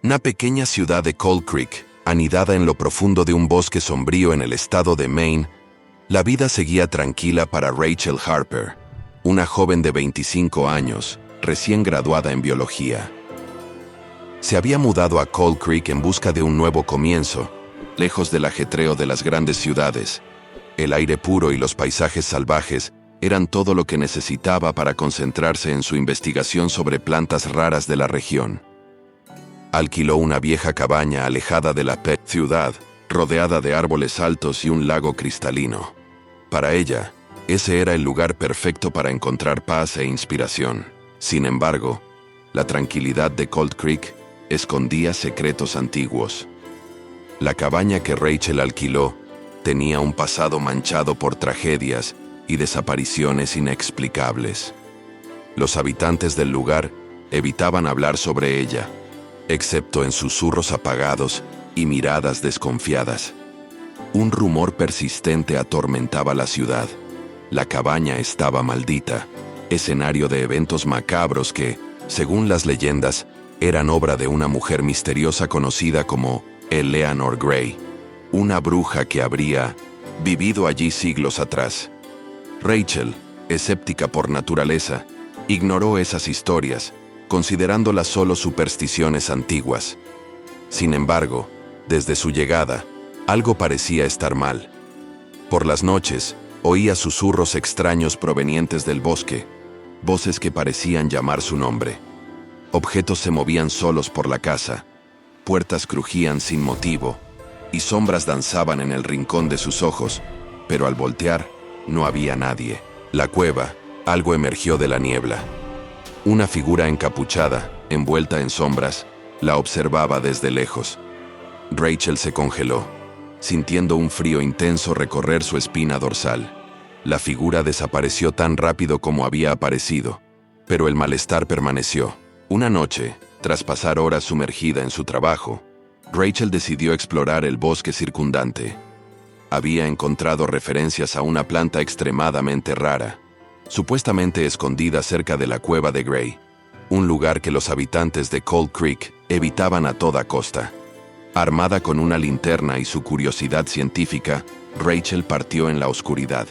Una pequeña ciudad de Cold Creek, anidada en lo profundo de un bosque sombrío en el estado de Maine, la vida seguía tranquila para Rachel Harper, una joven de 25 años, recién graduada en biología. Se había mudado a Cold Creek en busca de un nuevo comienzo, lejos del ajetreo de las grandes ciudades. El aire puro y los paisajes salvajes eran todo lo que necesitaba para concentrarse en su investigación sobre plantas raras de la región. Alquiló una vieja cabaña alejada de la ciudad, rodeada de árboles altos y un lago cristalino. Para ella, ese era el lugar perfecto para encontrar paz e inspiración. Sin embargo, la tranquilidad de Cold Creek escondía secretos antiguos. La cabaña que Rachel alquiló tenía un pasado manchado por tragedias y desapariciones inexplicables. Los habitantes del lugar evitaban hablar sobre ella, excepto en susurros apagados y miradas desconfiadas. Un rumor persistente atormentaba la ciudad. La cabaña estaba maldita, escenario de eventos macabros que, según las leyendas, eran obra de una mujer misteriosa conocida como Eleanor Gray, una bruja que habría vivido allí siglos atrás. Rachel, escéptica por naturaleza, ignoró esas historias, considerándolas solo supersticiones antiguas. Sin embargo, desde su llegada, algo parecía estar mal. Por las noches, oía susurros extraños provenientes del bosque, voces que parecían llamar su nombre. Objetos se movían solos por la casa, puertas crujían sin motivo, y sombras danzaban en el rincón de sus ojos, pero al voltear, no había nadie. La cueva, algo emergió de la niebla. Una figura encapuchada, envuelta en sombras, la observaba desde lejos. Rachel se congeló, sintiendo un frío intenso recorrer su espina dorsal. La figura desapareció tan rápido como había aparecido, pero el malestar permaneció. Una noche, tras pasar horas sumergida en su trabajo, Rachel decidió explorar el bosque circundante. Había encontrado referencias a una planta extremadamente rara, supuestamente escondida cerca de la cueva de Gray, un lugar que los habitantes de Cold Creek evitaban a toda costa. Armada con una linterna y su curiosidad científica, Rachel partió en la oscuridad.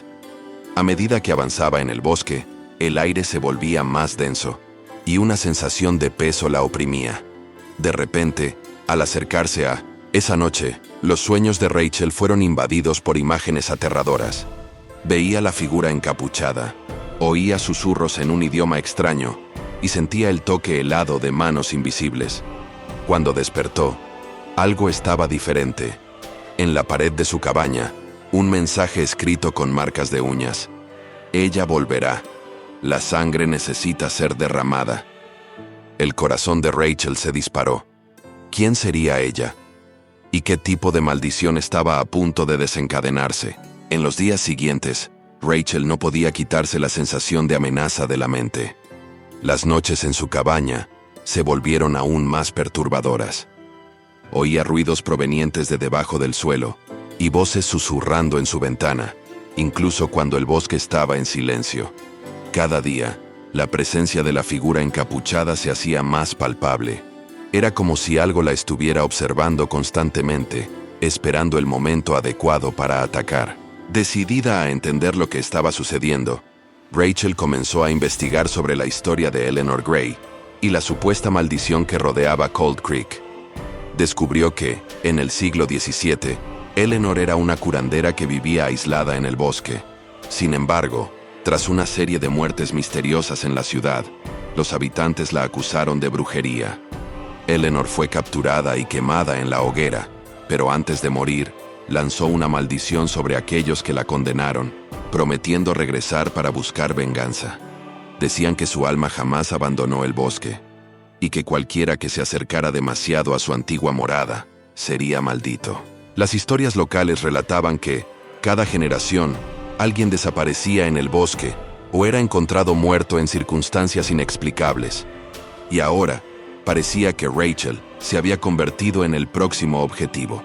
A medida que avanzaba en el bosque, el aire se volvía más denso, y una sensación de peso la oprimía. De repente, al acercarse a esa noche, los sueños de Rachel fueron invadidos por imágenes aterradoras. Veía la figura encapuchada, oía susurros en un idioma extraño y sentía el toque helado de manos invisibles. Cuando despertó, algo estaba diferente. En la pared de su cabaña, un mensaje escrito con marcas de uñas. Ella volverá. La sangre necesita ser derramada. El corazón de Rachel se disparó. ¿Quién sería ella? ¿Y qué tipo de maldición estaba a punto de desencadenarse? En los días siguientes, Rachel no podía quitarse la sensación de amenaza de la mente. Las noches en su cabaña se volvieron aún más perturbadoras. Oía ruidos provenientes de debajo del suelo y voces susurrando en su ventana, incluso cuando el bosque estaba en silencio. Cada día, la presencia de la figura encapuchada se hacía más palpable. Era como si algo la estuviera observando constantemente, esperando el momento adecuado para atacar. Decidida a entender lo que estaba sucediendo, Rachel comenzó a investigar sobre la historia de Eleanor Gray y la supuesta maldición que rodeaba Cold Creek. Descubrió que, en el siglo XVII, Eleanor era una curandera que vivía aislada en el bosque. Sin embargo, tras una serie de muertes misteriosas en la ciudad, los habitantes la acusaron de brujería. Eleanor fue capturada y quemada en la hoguera, pero antes de morir, lanzó una maldición sobre aquellos que la condenaron, prometiendo regresar para buscar venganza. Decían que su alma jamás abandonó el bosque, y que cualquiera que se acercara demasiado a su antigua morada sería maldito. Las historias locales relataban que, cada generación, alguien desaparecía en el bosque o era encontrado muerto en circunstancias inexplicables. Y ahora, parecía que Rachel se había convertido en el próximo objetivo.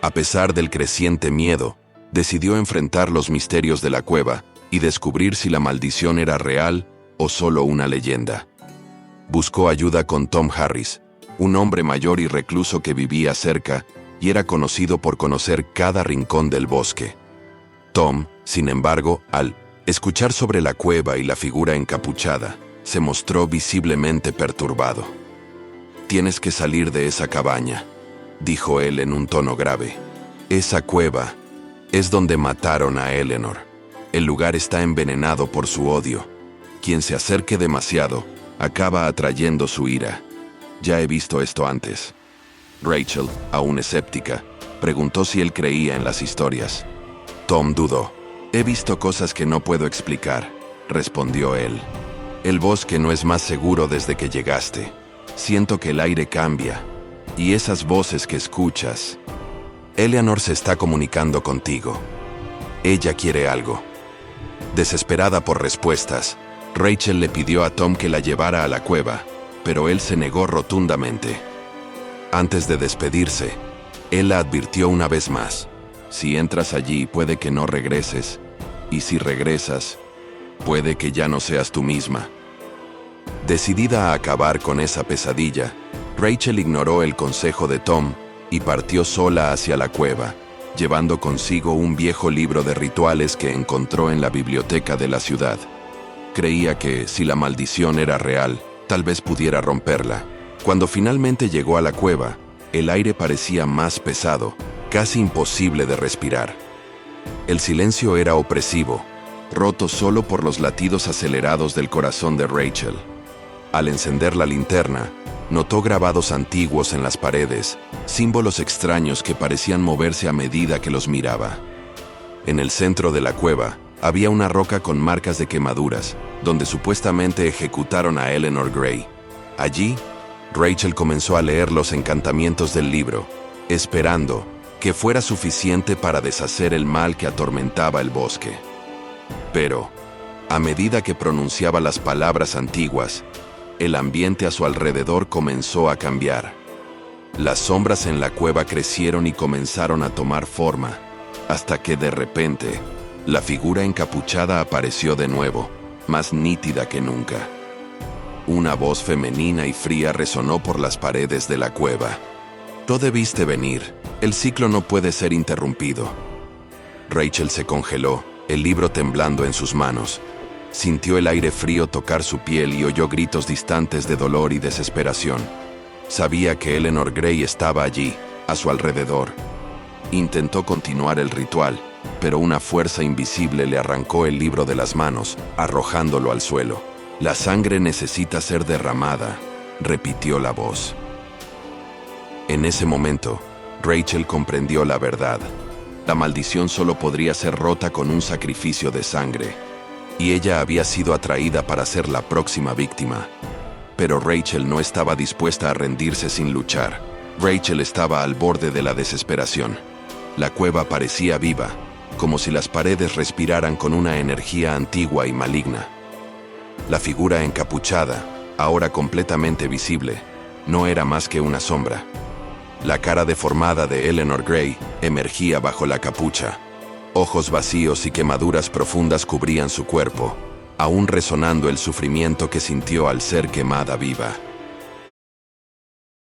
A pesar del creciente miedo, Decidió enfrentar los misterios de la cueva y descubrir si la maldición era real o solo una leyenda. Buscó ayuda con Tom Harris, un hombre mayor y recluso que vivía cerca y era conocido por conocer cada rincón del bosque. Tom, sin embargo, al escuchar sobre la cueva y la figura encapuchada, se mostró visiblemente perturbado. «Tienes que salir de esa cabaña», dijo él en un tono grave. «Esa cueva es donde mataron a Eleanor. El lugar está envenenado por su odio. Quien se acerque demasiado acaba atrayendo su ira. Ya he visto esto antes». Rachel, aún escéptica, preguntó si él creía en las historias. Tom dudó. «He visto cosas que no puedo explicar», respondió él. «El bosque no es más seguro desde que llegaste. Siento que el aire cambia. Y esas voces que escuchas. Eleanor se está comunicando contigo. Ella quiere algo». Desesperada por respuestas, Rachel le pidió a Tom que la llevara a la cueva, pero él se negó rotundamente. Antes de despedirse, él la advirtió una vez más. «Si entras allí, puede que no regreses. Y si regresas, puede que ya no seas tú misma». Decidida a acabar con esa pesadilla, Rachel ignoró el consejo de Tom y partió sola hacia la cueva, llevando consigo un viejo libro de rituales que encontró en la biblioteca de la ciudad. Creía que, si la maldición era real, tal vez pudiera romperla. Cuando finalmente llegó a la cueva, el aire parecía más pesado, casi imposible de respirar. El silencio era opresivo, roto solo por los latidos acelerados del corazón de Rachel. Al encender la linterna, notó grabados antiguos en las paredes, símbolos extraños que parecían moverse a medida que los miraba. En el centro de la cueva, había una roca con marcas de quemaduras, donde supuestamente ejecutaron a Eleanor Gray. Allí, Rachel comenzó a leer los encantamientos del libro, esperando que fuera suficiente para deshacer el mal que atormentaba el bosque. Pero, a medida que pronunciaba las palabras antiguas, el ambiente a su alrededor comenzó a cambiar. Las sombras en la cueva crecieron y comenzaron a tomar forma, hasta que de repente, la figura encapuchada apareció de nuevo, más nítida que nunca. Una voz femenina y fría resonó por las paredes de la cueva. «Tú debiste venir. El ciclo no puede ser interrumpido». Rachel se congeló, el libro temblando en sus manos. Sintió el aire frío tocar su piel y oyó gritos distantes de dolor y desesperación. Sabía que Eleanor Gray estaba allí, a su alrededor. Intentó continuar el ritual, pero una fuerza invisible le arrancó el libro de las manos, arrojándolo al suelo. «La sangre necesita ser derramada», repitió la voz. En ese momento, Rachel comprendió la verdad. La maldición solo podría ser rota con un sacrificio de sangre, y ella había sido atraída para ser la próxima víctima. Pero Rachel no estaba dispuesta a rendirse sin luchar. Rachel estaba al borde de la desesperación. La cueva parecía viva, como si las paredes respiraran con una energía antigua y maligna. La figura encapuchada, ahora completamente visible, no era más que una sombra. La cara deformada de Eleanor Gray emergía bajo la capucha. Ojos vacíos y quemaduras profundas cubrían su cuerpo, aún resonando el sufrimiento que sintió al ser quemada viva.